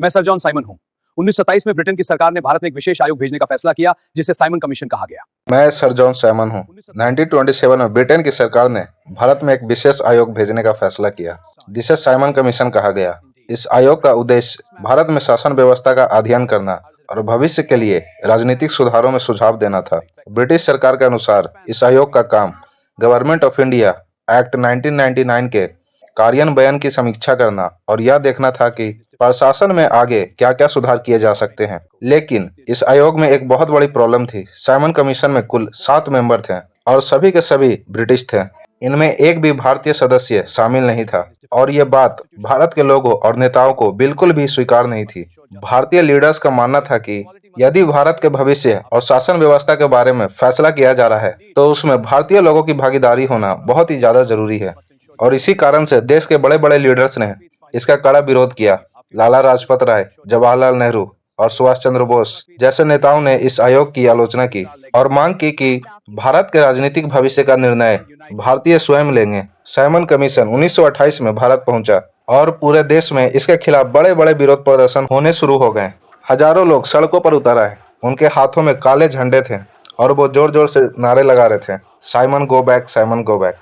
मैं sir John Simon हूं। 1927 में ब्रिटेन की सरकार ने भारत में एक विशेष आयोग भेजने का फैसला किया जिसे साइमन कमीशन कहा गया। मैं सर जॉन साइमन हूं। 1927 में ब्रिटेन की सरकार ने भारत में एक विशेष आयोग भेजने का फैसला किया जिसे साइमन कमीशन कहा गया। इस आयोग का उद्देश्य भारत में शासन व्यवस्था का अध्ययन करना और भविष्य के लिए राजनीतिक सुधारों में सुझाव देना था। ब्रिटिश सरकार के अनुसार इस आयोग का काम गवर्नमेंट ऑफ इंडिया एक्ट 1999 के कार्यान्वयन की समीक्षा करना और यह देखना था कि प्रशासन में आगे क्या क्या सुधार किए जा सकते हैं। लेकिन इस आयोग में एक बहुत बड़ी प्रॉब्लम थी। साइमन कमीशन में कुल 7 मेंबर थे और सभी के सभी ब्रिटिश थे। इनमें एक भी भारतीय सदस्य शामिल नहीं था और ये बात भारत के लोगों और नेताओं को बिल्कुल भी स्वीकार नहीं थी। भारतीय लीडर्स का मानना था कि यदि भारत के भविष्य और शासन व्यवस्था के बारे में फैसला किया जा रहा है तो उसमें भारतीय लोगों की भागीदारी होना बहुत ही ज्यादा जरूरी है और इसी कारण से देश के बड़े बड़े लीडर्स ने इसका कड़ा विरोध किया। लाला लाजपत राय, जवाहरलाल नेहरू और सुभाष चंद्र बोस जैसे नेताओं ने इस आयोग की आलोचना की और मांग की कि भारत के राजनीतिक भविष्य का निर्णय भारतीय स्वयं लेंगे। साइमन कमीशन 1928 में भारत पहुंचा और पूरे देश में इसके खिलाफ बड़े बड़े विरोध प्रदर्शन होने शुरू हो गए। हजारों लोग सड़कों पर उतर आए। उनके हाथों में काले झंडे थे और वो जोर जोर से नारे लगा रहे थे, Simon go back, Simon go back.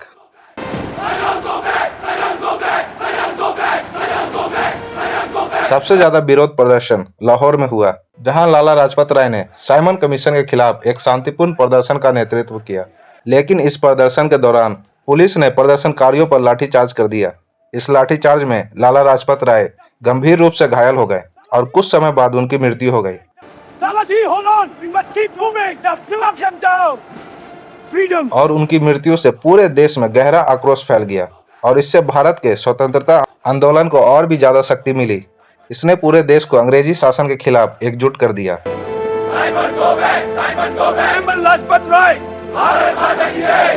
सबसे ज्यादा विरोध प्रदर्शन लाहौर में हुआ, जहां लाला लाजपत राय ने साइमन कमीशन के खिलाफ एक शांतिपूर्ण प्रदर्शन का नेतृत्व किया। लेकिन इस प्रदर्शन के दौरान पुलिस ने प्रदर्शनकारियों पर लाठीचार्ज कर दिया। इस लाठीचार्ज में लाला लाजपत राय गंभीर रूप से घायल हो गए और कुछ समय बाद उनकी मृत्यु हो गई। और उनकी मृत्यु से पूरे देश में गहरा आक्रोश फैल गया और इससे भारत के स्वतंत्रता आंदोलन को और भी ज्यादा शक्ति मिली। इसने पूरे देश को अंग्रेजी शासन के खिलाफ एकजुट कर दिया। Simon go back, Simon go back. Lajpat Rai, Bharat Mata की जय।